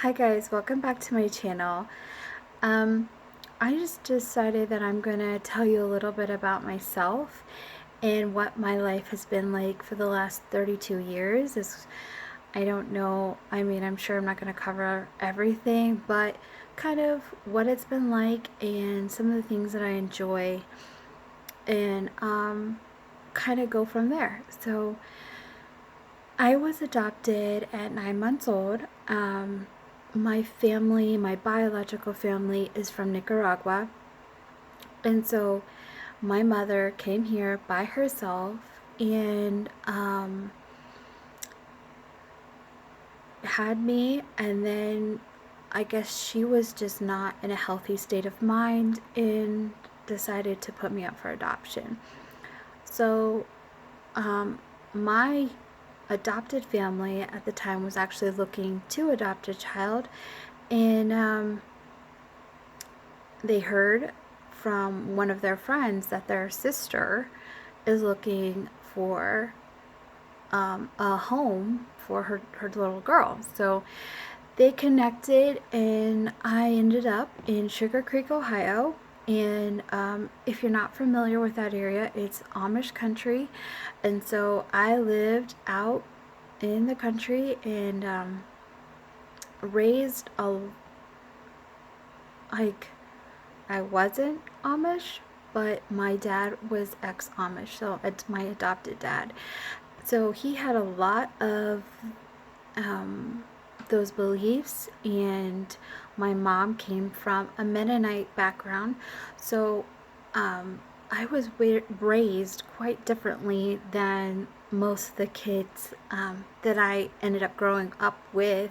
Hi guys, welcome back to my channel. Um, I just decided that I'm gonna tell you a little bit about myself and what my life has been like for the last 32 years. I don't know, I'm sure I'm not gonna cover everything, but kind of what it's been like and some of the things that I enjoy and kind of go from there. So I was adopted at 9 months old. My family, my biological family, is from Nicaragua. And so my mother came here by herself and had me. And then I guess she was just not in a healthy state of mind and decided to put me up for adoption. So um, my adopted family at the time was actually looking to adopt a child, and they heard from one of their friends that their sister is looking for a home for her little girl. So they connected, and I ended up in Sugar Creek, Ohio. And if you're not familiar with that area, it's Amish country. And so I lived out in the country and raised a, like, I wasn't Amish, but my dad was ex-Amish, so it's my adopted dad. So he had a lot of those beliefs, and my mom came from a Mennonite background, so I was raised quite differently than most of the kids that I ended up growing up with.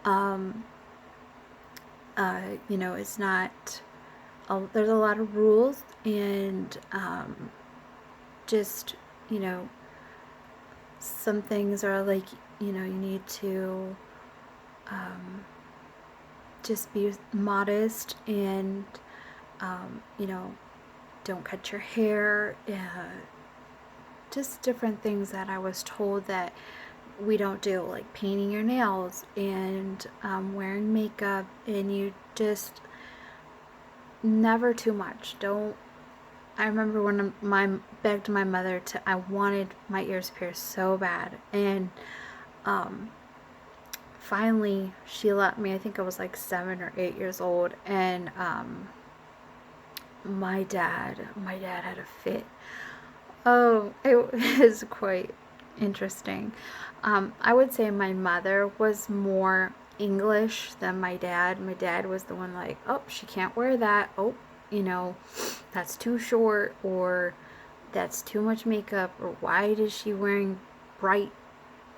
Um, it's not, there's a lot of rules and just, you know, some things are like, you need to um, just be modest and, um, you know, don't cut your hair. Just different things that I was told that we don't do, like painting your nails and wearing makeup, and you just never too much. Don't. I remember when my begged my mother to. I wanted my ears pierced so bad, and um, finally she let me. I think I was like 7 or 8 years old, and my dad had a fit. Oh, it was quite interesting. I would say my mother was more English than my dad. My dad was the one like, oh, she can't wear that. Oh, you know, that's too short, or that's too much makeup, or why is she wearing bright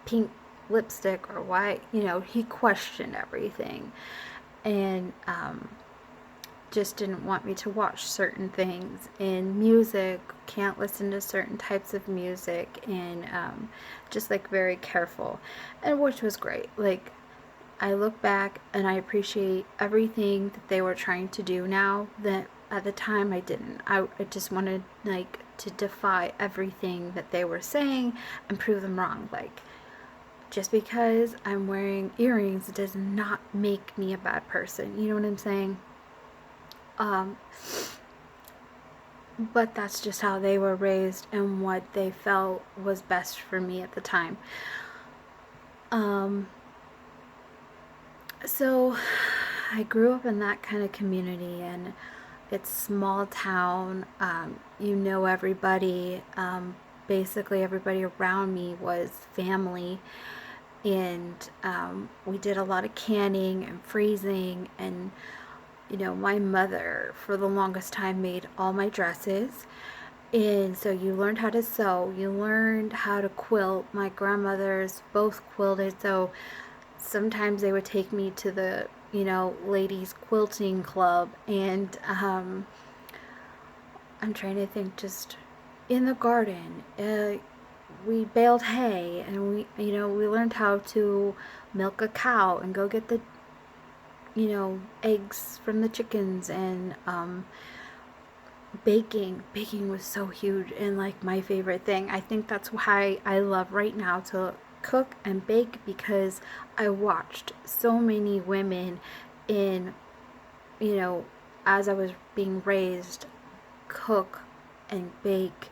pink lipstick, or why, he questioned everything. And just didn't want me to watch certain things in music, can't listen to certain types of music, and just like very careful, and which was great. Like, I look back and I appreciate everything that they were trying to do now that at the time I didn't. I just wanted, like, to defy everything that they were saying and prove them wrong. Like, just because I'm wearing earrings does not make me a bad person. You know what I'm saying? Um, but that's just how they were raised and what they felt was best for me at the time. Um, so I grew up in that kind of community, and it's small town. You know everybody. Basically, everybody around me was family, and we did a lot of canning and freezing, and my mother for the longest time made all my dresses. And so you learned how to sew, you learned how to quilt. My grandmothers both quilted, so sometimes they would take me to the, ladies quilting club. And I'm trying to think, just in the garden, we baled hay, and we learned how to milk a cow and go get the, eggs from the chickens. And baking was so huge and like my favorite thing. I think that's why I love right now to cook and bake because I watched so many women in, you know, as I was being raised, cook and bake,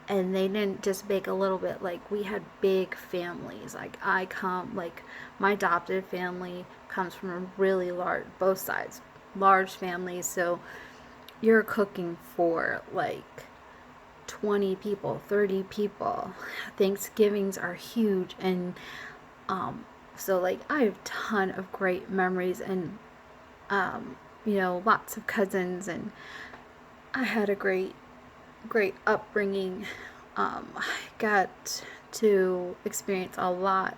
and they didn't just bake a little bit. Like, we had big families. Like, my adopted family comes from a really large, both sides, large families. So you're cooking for like 20 people, 30 people. Thanksgivings are huge. And so like I have a ton of great memories, and lots of cousins, and I had a great upbringing. I got to experience a lot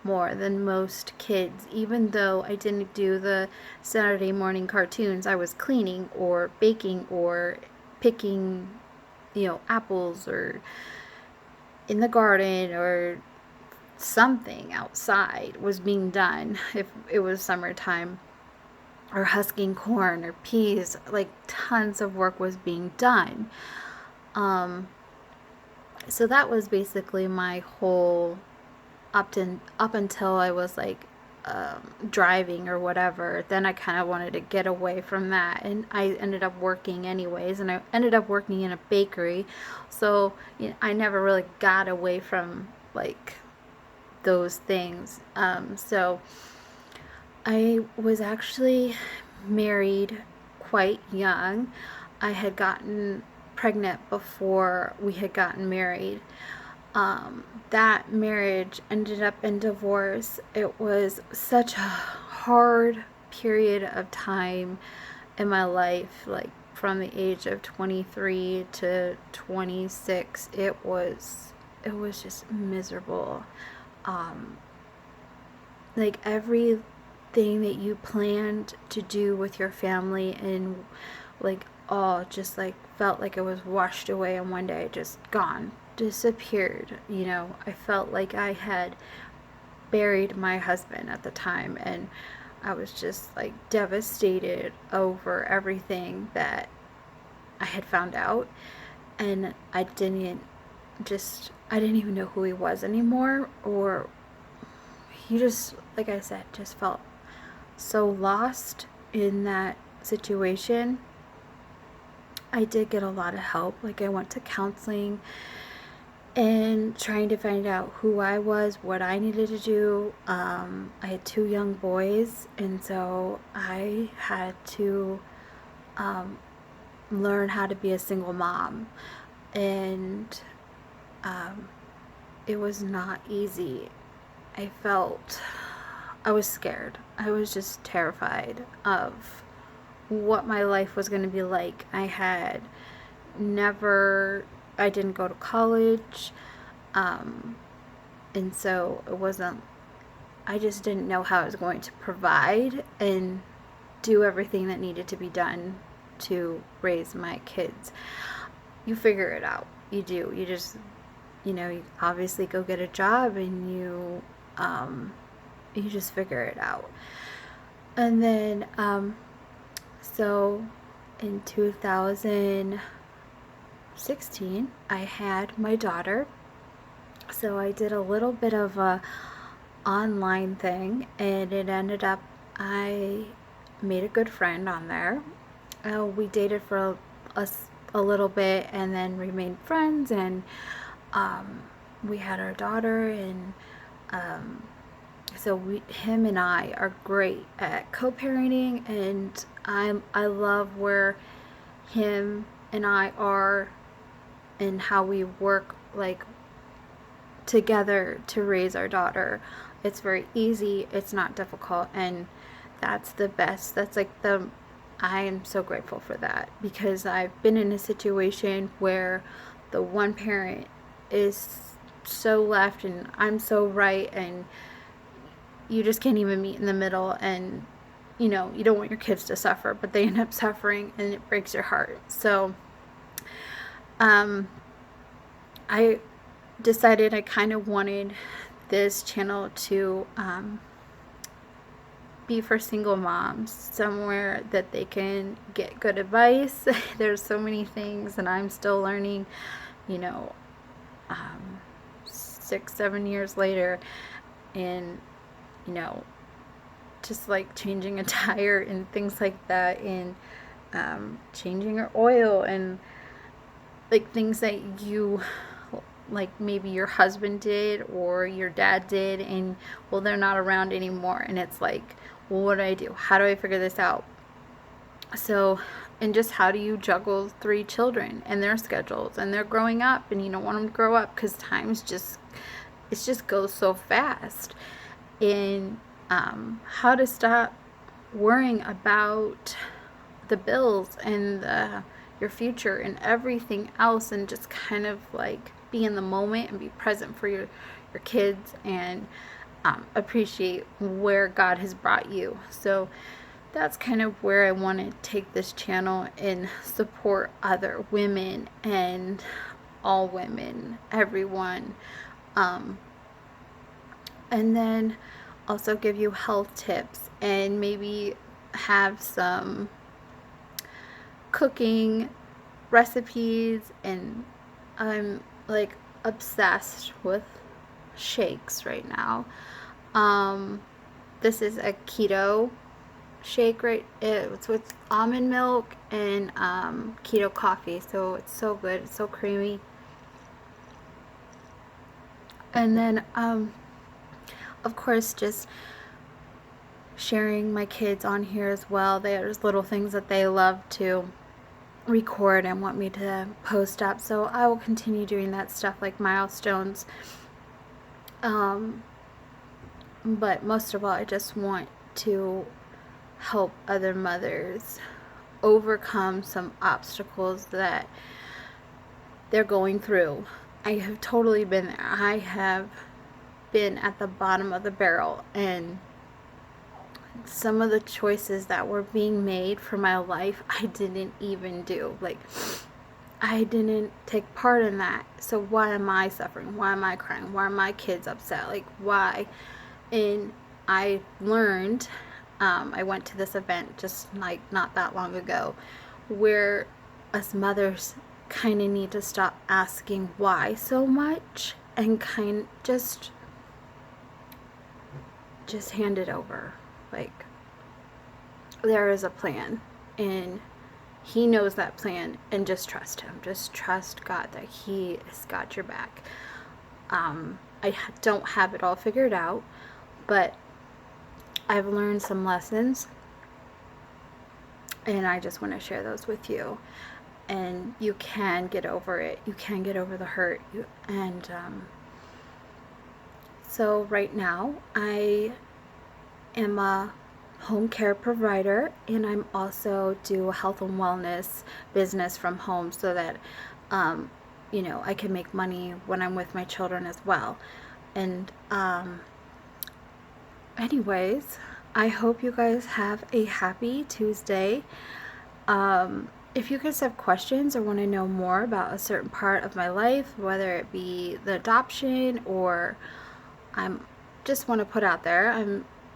more than most kids. Even though I didn't do the Saturday morning cartoons, I was cleaning or baking or picking, apples, or in the garden, or something outside was being done if it was summertime, or husking corn or peas. Like, tons of work was being done. So that was basically my whole up until I was like driving or whatever. Then I kind of wanted to get away from that, and I ended up working anyways, and I ended up working in a bakery. So I never really got away from like those things. So I was actually married quite young. I had gotten pregnant before we had gotten married. That marriage ended up in divorce. It was such a hard period of time in my life, like from the age of 23 to 26. It was just miserable. Um, like, everything that you planned to do with your family, and like all just like felt like it was washed away in one day, just gone, disappeared. I felt like I had buried my husband at the time, and I was just like devastated over everything that I had found out. And I didn't even know who he was anymore, or he just, like I said, just felt so lost in that situation. I did get a lot of help. Like, I went to counseling and trying to find out who I was, what I needed to do. I had two young boys, and so I had to learn how to be a single mom. And it was not easy. I was scared. I was just terrified of what my life was going to be like. I didn't go to college, and so I just didn't know how I was going to provide and do everything that needed to be done to raise my kids. You figure it out. You do. You just, you obviously go get a job, and you just figure it out. And then, so in 2016, I had my daughter. So I did a little bit of a online thing, and it ended up, I made a good friend on there. We dated for a little bit, and then remained friends, and we had our daughter, and so him and I are great at co-parenting, and I love where him and I are, and how we work like together to raise our daughter. It's very easy. It's not difficult, and that's the best. I am so grateful for that, because I've been in a situation where the one parent is so left and I'm so right, and you just can't even meet in the middle, and you don't want your kids to suffer, but they end up suffering, and it breaks your heart. So I decided I kind of wanted this channel to be for single moms, somewhere that they can get good advice. There's so many things, and I'm still learning, you know, 6, 7 years later, and you know, just like changing a tire and things like that, and changing your oil, and like things that you, like maybe your husband did or your dad did, and well, they're not around anymore, and it's like, well, what do I do? How do I figure this out? So, and just how do you juggle 3 children and their schedules, and they're growing up, and you don't want them to grow up because time's just, it just goes so fast. And how to stop worrying about the bills and your future and everything else, and just kind of like be in the moment and be present for your kids, and appreciate where God has brought you. So that's kind of where I want to take this channel and support other women and all women, everyone. And then also give you health tips, and maybe have some cooking recipes. And I'm like obsessed with shakes right now. This is a keto shake, right? It's with almond milk and keto coffee, so it's so good, it's so creamy. And then of course, just sharing my kids on here as well. There's little things that they love to record and want me to post up, so I will continue doing that stuff, like milestones. But most of all, I just want to help other mothers overcome some obstacles that they're going through. I have totally been there. I have been at the bottom of the barrel, and some of the choices that were being made for my life, I didn't even do. Like, I didn't take part in that. So why am I suffering? Why am I crying? Why are my kids upset? Like, why? And I learned, I went to this event just like not that long ago, where us mothers kind of need to stop asking why so much, and kind just hand it over. Like, there is a plan, and he knows that plan, and just trust him. Just trust God that he has got your back. I don't have it all figured out, but I've learned some lessons, and I just want to share those with you. And you can get over it. You can get over the hurt. So right now, I am a home care provider, and I'm also do a health and wellness business from home, so that I can make money when I'm with my children as well. And anyways, I hope you guys have a happy Tuesday. If you guys have questions or want to know more about a certain part of my life, whether it be the adoption, or I'm just want to put out there,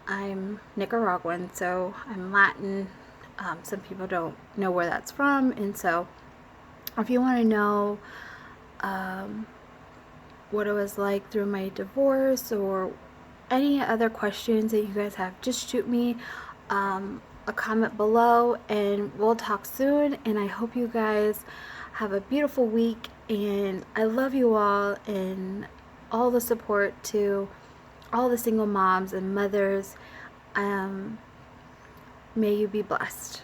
I'm Nicaraguan, so I'm Latin. Some people don't know where that's from, and so if you want to know what it was like through my divorce, or any other questions that you guys have, just shoot me a comment below, and we'll talk soon. And I hope you guys have a beautiful week, and I love you all, and all the support to all the single moms and mothers. May you be blessed.